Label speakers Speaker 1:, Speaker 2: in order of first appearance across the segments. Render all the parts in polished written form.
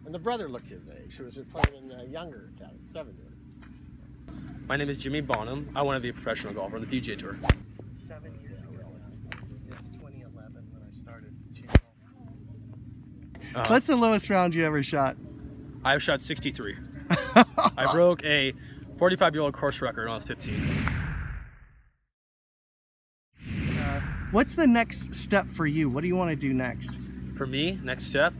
Speaker 1: And the brother looked his age, who was playing in younger academy, 7 years.
Speaker 2: My name is Jimmy Bonham. I want to be a professional golfer on the PGA Tour.
Speaker 3: 7 years ago. It's 2011 when I started channel. What's the lowest round you ever shot?
Speaker 2: I've shot 63. I broke a 45-year-old course record when I was 15.
Speaker 3: What's the next step for you? What do you want to do next?
Speaker 2: For me, next step,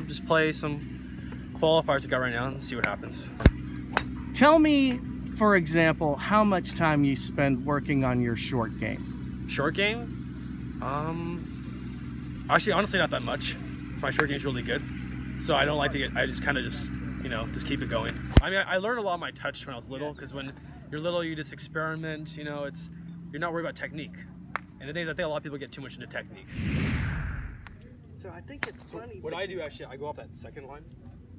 Speaker 2: just play some qualifiers I got right now and see what happens.
Speaker 3: Tell me, for example, how much time you spend working on your short game.
Speaker 2: Short game? Actually, honestly, not that much. My short game's really good, so I don't like to get. I just kind of you know, just keep it going. I mean, I learned a lot of my touch when I was little, because when you're little, you just experiment. You know, you're not worried about technique. And the thing is, I think a lot of people get too much into technique.
Speaker 3: So I think it's funny.
Speaker 2: What I do actually, I go off that second line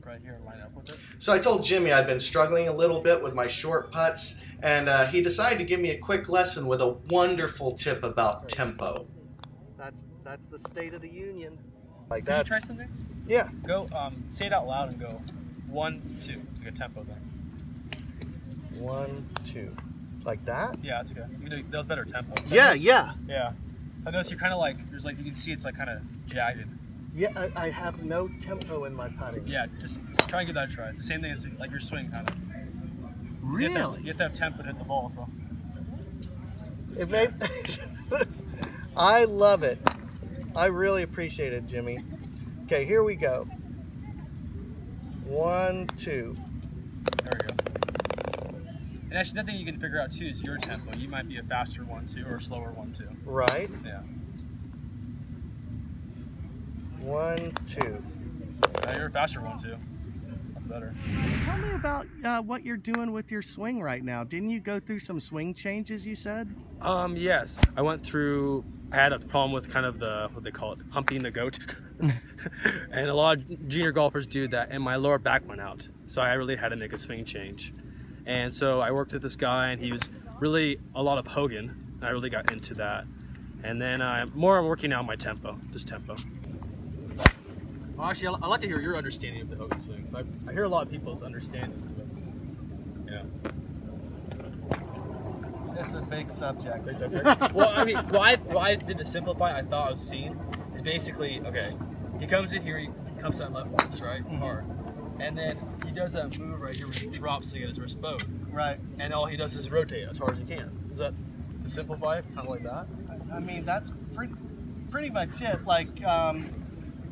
Speaker 2: right here and line up with it.
Speaker 4: So I told Jimmy I'd been struggling a little bit with my short putts, and he decided to give me a quick lesson with a wonderful tip about tempo.
Speaker 3: That's the State of the Union.
Speaker 2: Like that. Could you try something?
Speaker 3: Yeah.
Speaker 2: Go. Say it out loud and go 1, 2. It's like a tempo thing.
Speaker 3: 1, 2. Like that?
Speaker 2: Yeah, that's okay. That was better tempo.
Speaker 3: Yeah.
Speaker 2: Yeah. I notice you're kind of like, there's like, you can see it's like kind of jagged.
Speaker 3: Yeah, I have no tempo in my putting.
Speaker 2: Yeah, just try and give that a try. It's the same thing as like your swing, kind of.
Speaker 3: Really?
Speaker 2: You have to have tempo to hit the ball, so.
Speaker 3: It may. I love it. I really appreciate it, Jimmy. Okay, here we go. 1, 2.
Speaker 2: There we go. And actually, that thing you can figure out too is your tempo. You might be a faster 1, 2, or a slower 1, 2.
Speaker 3: Right.
Speaker 2: Yeah.
Speaker 3: 1, 2.
Speaker 2: You're a faster 1, 2. That's better.
Speaker 3: Tell me about what you're doing with your swing right now. Didn't you go through some swing changes, you said?
Speaker 2: Yes. I had a problem with kind of what they call it, humping the goat. And a lot of junior golfers do that, and my lower back went out. So I really had to make a swing change. And so I worked with this guy, and he was really a lot of Hogan, and I really got into that. And then I'm working out my tempo, just tempo. Well, actually, I'd like to hear your understanding of the Hogan swing. I hear a lot of people's understandings of it. Yeah.
Speaker 3: It's a big subject.
Speaker 2: Big subject. Well, I mean, what I did to simplify, I thought I was seeing, is basically, okay, he comes in here, he comes down left once, right? Hard. And then he does that move right here where he drops to get his wrist bowed.
Speaker 3: Right.
Speaker 2: And all he does is rotate as hard as he can. Is that, to simplify it, kind of like that?
Speaker 3: I mean, that's pretty much it. Like, a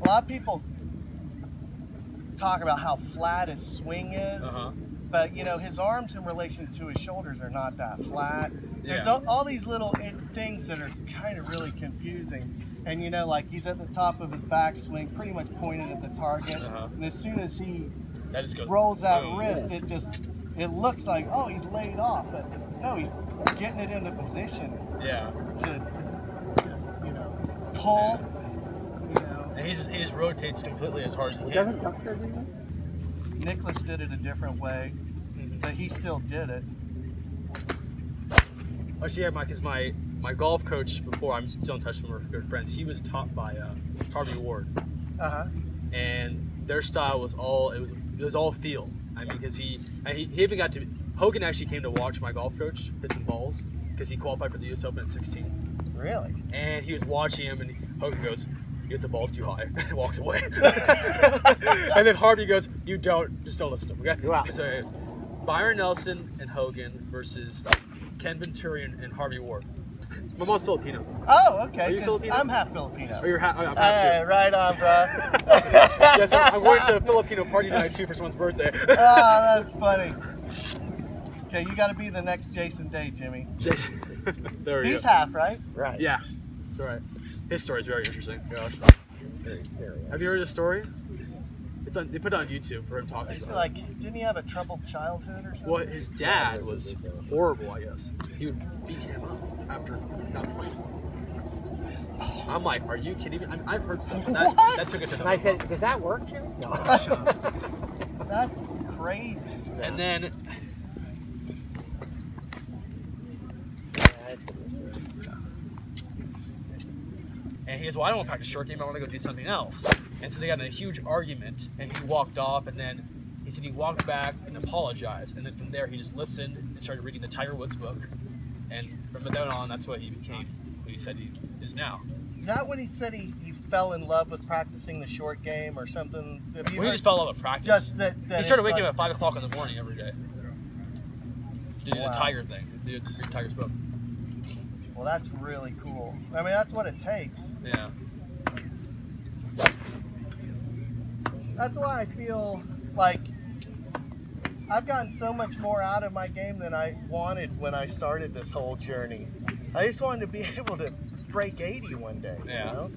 Speaker 3: lot of people talk about how flat his swing is. But, you know, his arms in relation to his shoulders are not that flat. There's all these little things that are kind of really confusing. And, you know, like he's at the top of his backswing, pretty much pointed at the target. And as soon as he rolls that wrist, it looks like, oh, he's laid off. But no, he's getting it into position.
Speaker 2: Yeah.
Speaker 3: To just, you know, pull. You know.
Speaker 2: And he just rotates completely as hard as he can.
Speaker 1: Doesn't Duster do that?
Speaker 3: Nicholas did it a different way, but he still did it.
Speaker 2: Actually, yeah, because my golf coach before, I'm still in touch with him, we're good friends. He was taught by Harvey Ward, and their style was all it was all feel. I mean, because he even got to Hogan actually came to watch my golf coach hit some balls because he qualified for the U.S. Open at 16.
Speaker 3: Really?
Speaker 2: And he was watching him, and Hogan goes, "You hit the ball too high," and walks away. And then Harvey goes, just don't listen to him, okay?
Speaker 1: Wow.
Speaker 2: So it was Byron Nelson and Hogan versus Ken Venturi and Harvey Ward. My mom's Filipino.
Speaker 3: Oh, okay.
Speaker 2: Are you Filipino?
Speaker 3: I'm half Filipino.
Speaker 2: Oh, you're half. I'm half
Speaker 3: Hey,
Speaker 2: too.
Speaker 3: right on, bro.
Speaker 2: Yes, I'm going to a Filipino party tonight too for someone's birthday.
Speaker 3: Oh, that's funny. Okay, you got to be the next Jason Day, Jimmy.
Speaker 2: Jason. There we go.
Speaker 3: He's half, right?
Speaker 1: Right.
Speaker 2: Yeah. That's right. His story is very interesting. Gosh.
Speaker 1: Very scary.
Speaker 2: Have you heard his story? They put it on YouTube for him talking about it.
Speaker 3: Like, didn't he have a troubled childhood or something?
Speaker 2: Well, his dad was horrible, I guess. He would beat him up after not playing. I'm like, are you kidding me? I've heard stuff. That took it to
Speaker 1: And I said, does that work, Jimmy? No.
Speaker 3: That's crazy.
Speaker 2: And then... And he goes, well, I don't want to practice short game. I want to go do something else. And so they got in a huge argument, and he walked off, and then he said he walked back and apologized, and then from there he just listened and started reading the Tiger Woods book, and from then on, that's what he became, what he said he is now.
Speaker 3: Is that when he said he fell in love with practicing the short game or something?
Speaker 2: Well, he just fell in love with practice.
Speaker 3: Just that
Speaker 2: he started waking up at 5 o'clock in the morning every day. To do
Speaker 3: Wow.
Speaker 2: the Tiger thing, to do the Tiger's book.
Speaker 3: Well, that's really cool. I mean, that's what it takes.
Speaker 2: Yeah.
Speaker 3: That's why I feel like I've gotten so much more out of my game than I wanted when I started this whole journey. I just wanted to be able to break 80 one day.
Speaker 2: Yeah.
Speaker 3: You know?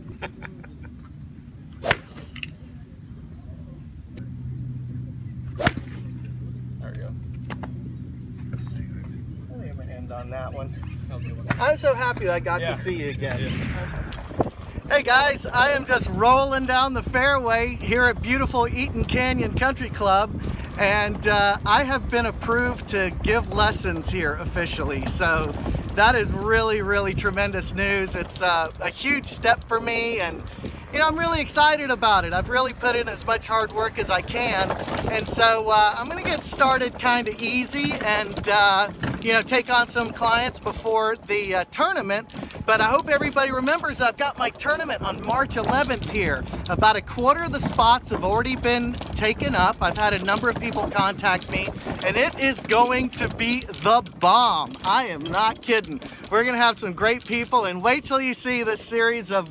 Speaker 2: There we go.
Speaker 3: I think I'm gonna end on that one.
Speaker 2: That was a good one.
Speaker 3: I'm so happy I got
Speaker 2: Yeah.
Speaker 3: to see you again.
Speaker 2: Yeah.
Speaker 3: Hey guys, I am just rolling down the fairway here at beautiful Eaton Canyon Country Club, and I have been approved to give lessons here officially. So that is really, really tremendous news. It's a huge step for me, and you know, I'm really excited about it. I've really put in as much hard work as I can, and so I'm gonna get started kind of easy and you know, take on some clients before the tournament. But I hope everybody remembers I've got my tournament on March 11th here. About a quarter of the spots have already been taken up. I've had a number of people contact me, and it is going to be the bomb. I am not kidding. We're gonna have some great people, and wait till you see this series of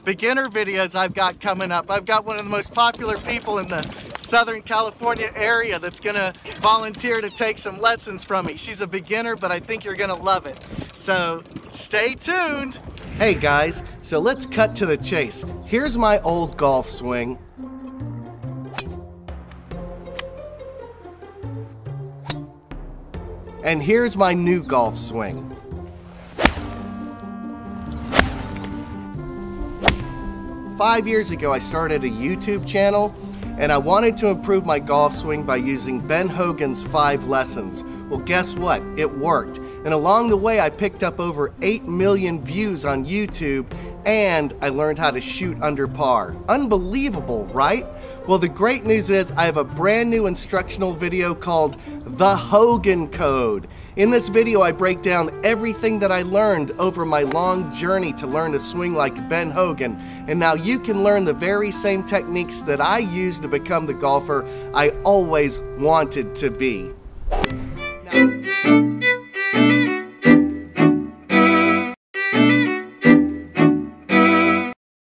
Speaker 3: beginner videos I've got coming up. I've got one of the most popular people in the Southern California area that's gonna volunteer to take some lessons from me. She's a beginner, but I think you're gonna love it. So stay tuned. Hey guys, so let's cut to the chase. Here's my old golf swing. And here's my new golf swing. Five years ago, I started a YouTube channel, and I wanted to improve my golf swing by using Ben Hogan's 5 lessons. Well, guess what? It worked. And along the way, I picked up over 8 million views on YouTube, and I learned how to shoot under par. Unbelievable, right? Well, the great news is I have a brand new instructional video called The Hogan Code. In this video, I break down everything that I learned over my long journey to learn to swing like Ben Hogan. And now you can learn the very same techniques that I used to become the golfer I always wanted to be. Now,